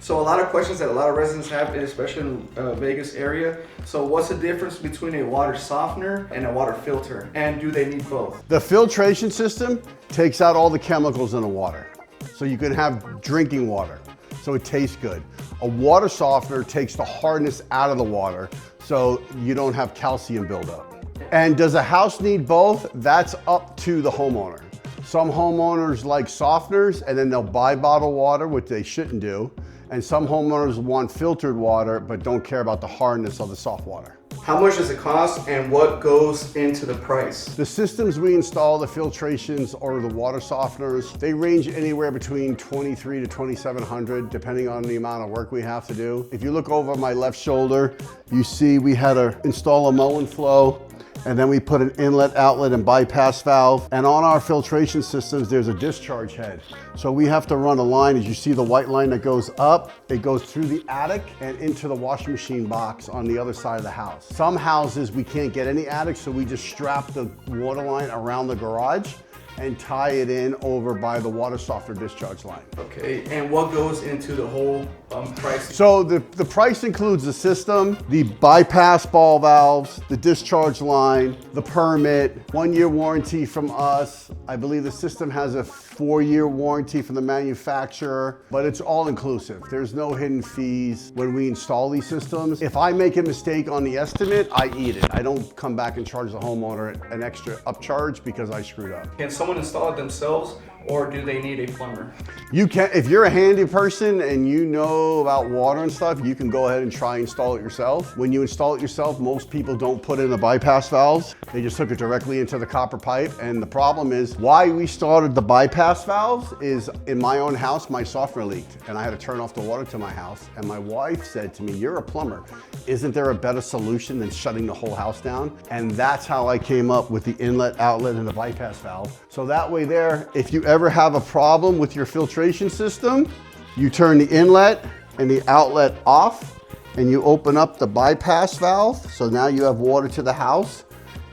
So a lot of questions that a lot of residents have, especially in Vegas area. So what's the difference between a water softener and a water filter? And do they need both? The filtration system takes out all the chemicals in the water. So you can have drinking water, so it tastes good. A water softener takes the hardness out of the water, so you don't have calcium buildup. And does a house need both? That's up to the homeowner. Some homeowners like softeners and then they'll buy bottled water, which they shouldn't do. And some homeowners want filtered water, but don't care about the hardness of the soft water. How much does it cost and what goes into the price? The systems we install, the filtrations or the water softeners, they range anywhere between $2,300 to $2,700, depending on the amount of work we have to do. If you look over my left shoulder, you see we had to install a mow and flow, and then we put an inlet, outlet, and bypass valve. And on our filtration systems, there's a discharge head. So we have to run a line. As you see the white line that goes up, it goes through the attic and into the washing machine box on the other side of the house. Some houses, we can't get any attic, so we just strap the water line around the garage and tie it in over by the water softener discharge line. Okay, and what goes into the whole price? So the price includes the system, the bypass ball valves, the discharge line, the permit, 1-year warranty from us. I believe the system has a 4-year warranty from the manufacturer, but it's all inclusive. There's no hidden fees when we install these systems. If I make a mistake on the estimate, I eat it. I don't come back and charge the homeowner an extra upcharge because I screwed up. Can someone install it themselves, or do they need a plumber? You can, if you're a handy person and you know about water and stuff, you can go ahead and try install it yourself. When you install it yourself, most people don't put in the bypass valves. They just hook it directly into the copper pipe. And the problem is why we started the bypass valves is in my own house, my softener leaked and I had to turn off the water to my house. And my wife said to me, "You're a plumber. Isn't there a better solution than shutting the whole house down?" And that's how I came up with the inlet, outlet, and the bypass valve. So that way there, if you ever have a problem with your filtration system, you turn the inlet and the outlet off and you open up the bypass valve. So now you have water to the house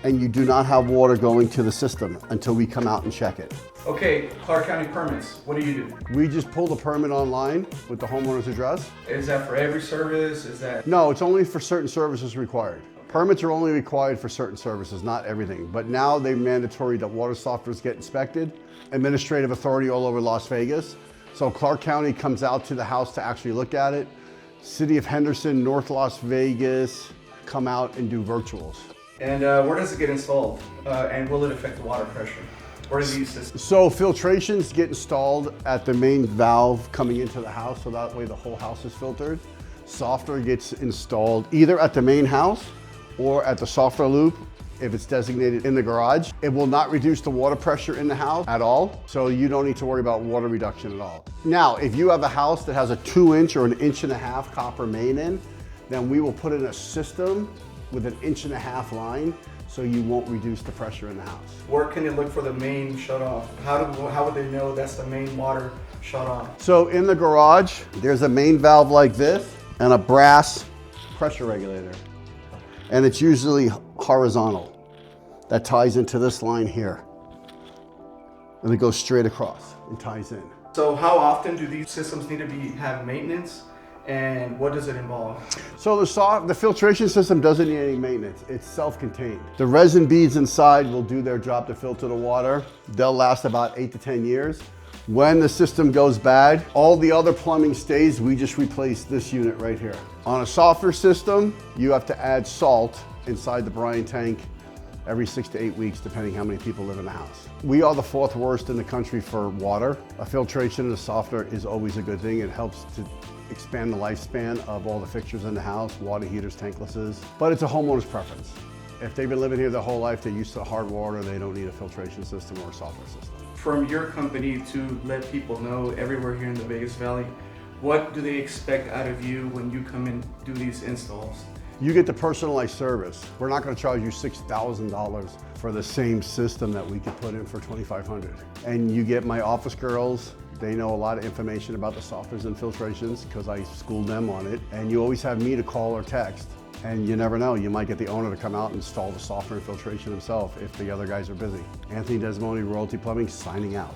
and you do not have water going to the system until we come out and check it. Okay, Clark County permits, what do you do? We just pull the permit online with the homeowner's address. Is that for every service? Is that? No, it's only for certain services required. Permits are only required for certain services, not everything. But now they're mandatory that water softeners get inspected. Administrative authority all over Las Vegas. So Clark County comes out to the house to actually look at it. City of Henderson, North Las Vegas come out and do virtuals. And where does it get installed? And will it affect the water pressure? Where do these systems? So filtrations get installed at the main valve coming into the house, so that way the whole house is filtered. Softener gets installed either at the main house or at the softener loop if it's designated in the garage. It will not reduce the water pressure in the house at all, so you don't need to worry about water reduction at all. Now, if you have a house that has a 2-inch or an 1.5-inch copper main in, then we will put in a system with an 1.5-inch line so you won't reduce the pressure in the house. Where can they look for the main shut off? How would they know that's the main water shut off? So in the garage, there's a main valve like this and a brass pressure regulator. And it's usually horizontal. That ties into this line here. And it goes straight across and ties in. So how often do these systems need to have maintenance? And what does it involve? So the filtration system doesn't need any maintenance. It's self-contained. The resin beads inside will do their job to filter the water. They'll last about 8 to 10 years. When the system goes bad, all the other plumbing stays. We just replace this unit right here. On a softener system, you have to add salt inside the brine tank every 6 to 8 weeks, depending how many people live in the house. We are the 4th worst in the country for water. A filtration and a softener is always a good thing. It helps to expand the lifespan of all the fixtures in the house, water heaters, tanklesses, but it's a homeowner's preference. If they've been living here their whole life, they're used to hard water, they don't need a filtration system or a softener system. From your company to let people know everywhere here in the Vegas Valley, what do they expect out of you when you come and do these installs? You get the personalized service. We're not going to charge you $6,000 for the same system that we could put in for $2,500. And you get my office girls. They know a lot of information about the softeners and filtrations because I schooled them on it. And you always have me to call or text. And you never know, you might get the owner to come out and install the softener and filtration himself if the other guys are busy. Anthony Desmoni, Royalty Plumbing, signing out.